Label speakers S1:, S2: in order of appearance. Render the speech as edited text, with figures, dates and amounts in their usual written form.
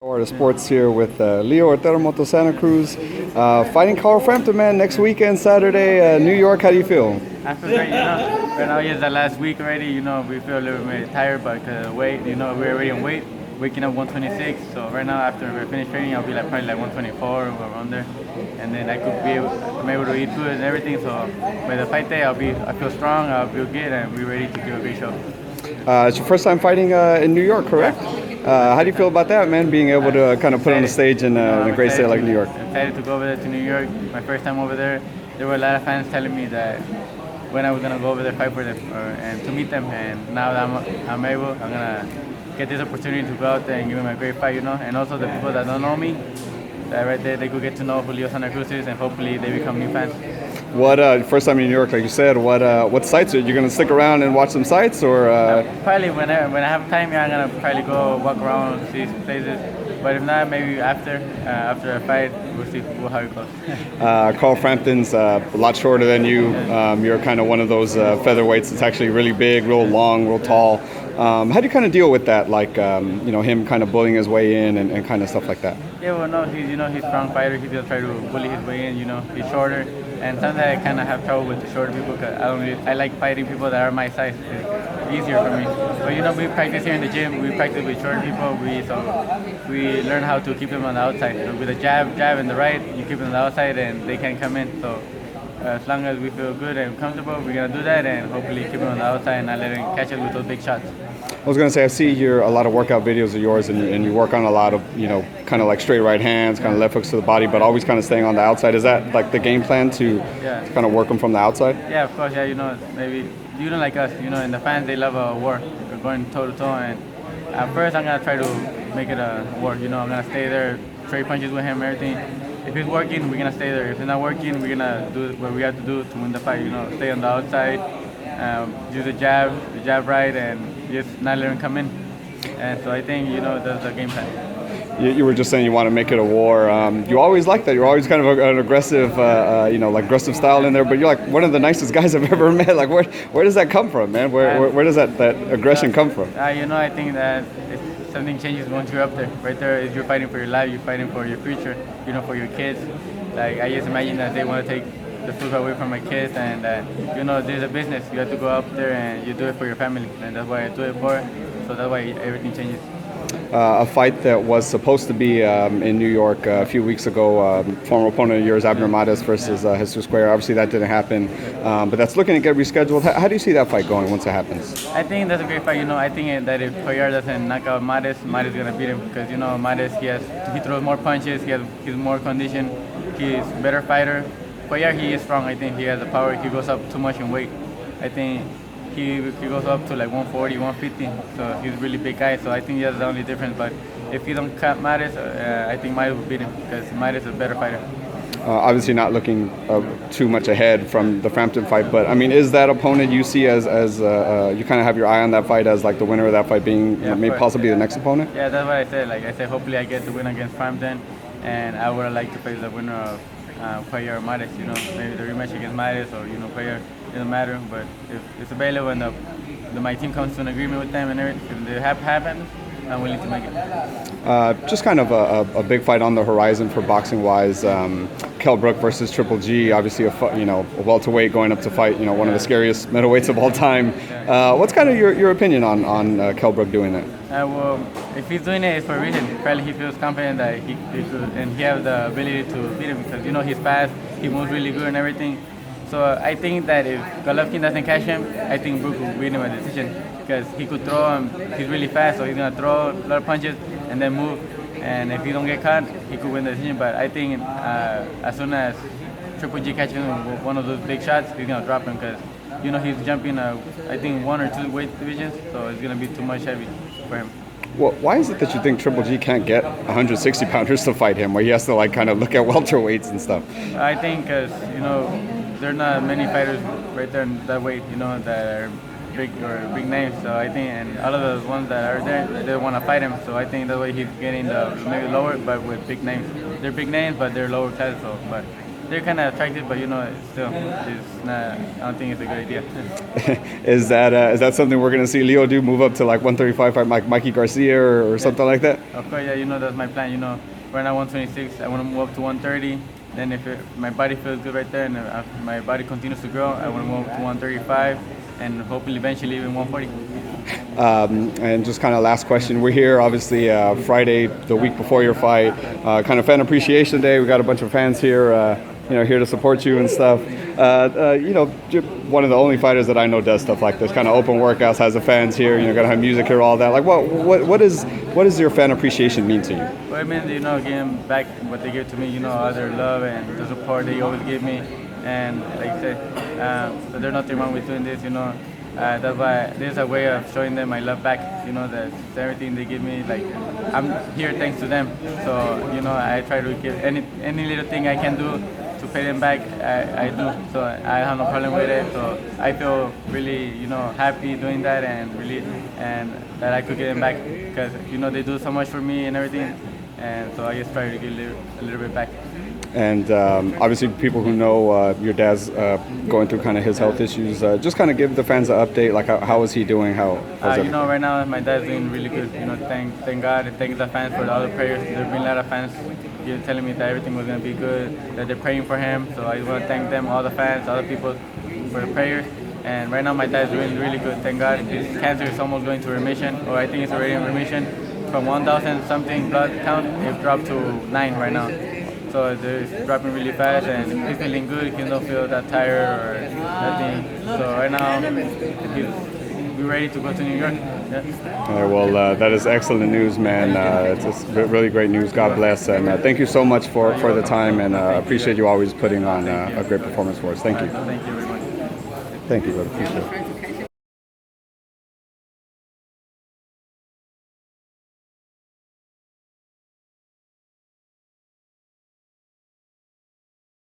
S1: Or Sports here with Leo Ortero Moto Santa Cruz, fighting Carl Frampton, man, next weekend, Saturday, New York. How do you feel?
S2: I feel great, Right now it's the last week already, we feel a little bit tired, but weight, we're already on weight, waking up 126. So right now, after we finish training, I'll be probably like 124 or around there, and then I'm able to eat good and everything. So by the fight day, I feel strong, I'll feel good, and we're ready to give a big show.
S1: It's your first time fighting in New York, correct? How do you feel about that, man? Being able to kind of put on the stage in a great state like New York.
S2: I'm excited to go over there to New York. My first time over there. There were a lot of fans telling me that when I was gonna go over there, fight for them, and to meet them. And now that I'm able, I'm gonna get this opportunity to go out there and give them a great fight, And also the people that don't know me, that right there, they could get to know who Leo Santa Cruz is, and hopefully they become new fans.
S1: What first time in New York, like you said? What sites are you gonna stick around and watch some sites, or?
S2: Probably when I have time, I'm gonna probably go walk around, see some places. But if not, maybe after a fight, we'll see how it goes.
S1: Carl Frampton's a lot shorter than you. You're kind of one of those featherweights that's actually really big, real long, real tall. How do you kind of deal with that, like him kind of bullying his way in and kind of stuff like that?
S2: Yeah, well, no, he's a strong fighter. He's gonna try to bully his way in. He's shorter, and sometimes I kind of have trouble with the shorter people because I like fighting people that are my size. It's easier for me. But we practice here in the gym. We practice with short people. We learn how to keep them on the outside. So with a jab and the right, you keep them on the outside, and they can come in. So as long as we feel good and comfortable, we're gonna do that, and hopefully keep them on the outside and not let them catch us with those big shots.
S1: I was gonna say, I see here a lot of workout videos of yours, and you work on a lot of, kind of like straight right hands, kind of left hooks to the body, but always kind of staying on the outside. Is that like the game plan to kind of work them from the outside?
S2: Yeah, of course. Yeah, maybe like us, and the fans, they love a war. We're going toe to toe, and at first I'm gonna try to make it a war. I'm gonna stay there, trade punches with him, everything. If it's working, we're gonna stay there. If it's not working, we're gonna do what we have to do to win the fight. Stay on the outside, do the jab right, and just not let him come in. And so I think that's the game plan.
S1: You were just saying you want to make it a war. You always like that. You're always kind of an aggressive, like aggressive style in there. But you're like one of the nicest guys I've ever met. Like where does that come from, man? Where does that aggression come from?
S2: I think that if something changes once you're up there. Right there, is you're fighting for your life. You're fighting for your future. For your kids. Like I just imagine that they want to take the food away from my kids, and there's a business. You have to go up there and you do it for your family, and that's why I do it for. So that's why everything changes.
S1: A fight that was supposed to be in New York a few weeks ago, former opponent of yours, Abner Mares versus Jesus Cuellar. Obviously that didn't happen, but that's looking to get rescheduled. How do you see that fight going once it happens?
S2: I think that's a great fight. I think that if Cuellar doesn't knock out Mares is gonna beat him because Mares he throws more punches, he's more conditioned, he's a better fighter. Cuellar, he is strong. I think he has the power. He goes up too much in weight. I think he goes up to like 140, 150. So he's a really big guy. So I think that's the only difference. But if he don't cut Mares, I think Mares will beat him because Mares is a better fighter.
S1: Obviously not looking too much ahead from the Frampton fight, but I mean, is that opponent you see as you kind of have your eye on that fight as like the winner of that fight being maybe possibly the next opponent?
S2: Yeah, that's what I said. Like I said, hopefully I get the win against Frampton, and I would like to face the winner of Cuellar or Mares. Maybe the rematch against Mares or Cuellar. It doesn't matter, but if it's available and my team comes to an agreement with them and everything, if it happens, I'm willing to make it.
S1: Just kind of a big fight on the horizon for boxing-wise. Kell Brook versus Triple G, obviously a welterweight going up to fight one of the scariest middleweights of all time. What's kind of your opinion on Kell Brook doing that?
S2: Well, if he's doing it, it's for a reason. Probably he feels confident that he could, and he has the ability to beat him because he's fast, he moves really good and everything. So I think that if Golovkin doesn't catch him, I think Brook will win him a decision because he could throw him. He's really fast, so he's gonna throw a lot of punches and then move. And if he don't get caught, he could win the decision. But I think as soon as Triple G catches him with one of those big shots, he's gonna drop him because he's jumping I think 1 or 2 weight divisions, so it's gonna be too much heavy for him.
S1: Well, why is it that you think Triple G can't get 160 pounders to fight him, where he has to like kind of look at welterweights and stuff?
S2: I think because there are not many fighters right there in that weight, that are big names. So I think, and all of those ones that are there, they want to fight him. So I think that way he's getting maybe lower, but with big names. They're big names, but they're lower class. So, but they're kind of attractive, but still, it's not. I don't think it's a good idea.
S1: Is that something we're gonna see Leo do? Move up to like 135, fight Mikey Garcia or something like that?
S2: Of course, yeah, that's my plan. Right now 126, I want to move up to 130. Then if my body feels good right there, and if my body continues to grow, I want to move up to 135, and hopefully eventually even 140.
S1: And just kind of last question. We're here, obviously, Friday, the week before your fight, kind of fan appreciation day. We got a bunch of fans here, here to support you and stuff. You're one of the only fighters that I know does stuff like this, kind of open workouts, has the fans here. Gonna have music here, all that. Like, what does your fan appreciation mean to you?
S2: Well, it means giving back what they give to me. All their love and the support they always give me. And like I said, so there's nothing wrong with doing this. That's why this is a way of showing them my love back. That everything they give me, like I'm here thanks to them. So I try to give any little thing I can do to pay them back. I do. So I have no problem with it. So I feel really happy doing that and that I could get them back because they do so much for me and everything. And so I just try to give a little bit back.
S1: And obviously, people who know your dad's going through kind of his health issues, just kind of give the fans an update. Like, how is he doing? How's everything?
S2: Right now my dad's doing really good. Thank God and thank the fans for all the prayers. There've been a lot of fans telling me that everything was gonna be good, that they're praying for him. So I want to thank them, all the fans, all the people, for the prayers. And right now my dad's doing really good. Thank God. His cancer is almost going to remission, or I think it's already in remission. From 1,000 something blood count, it dropped to 9 right now. So it's dropping really fast, and he's feeling good. He don't feel that tired or nothing. So right now, we're ready to go to New York. Yeah.
S1: Well, that is excellent news, man. It's just really great news. God bless, and thank you so much for the time, and appreciate you always putting on a great performance for us. Thank you.
S2: Thank you very much.
S1: Thank you, brother. Appreciate it.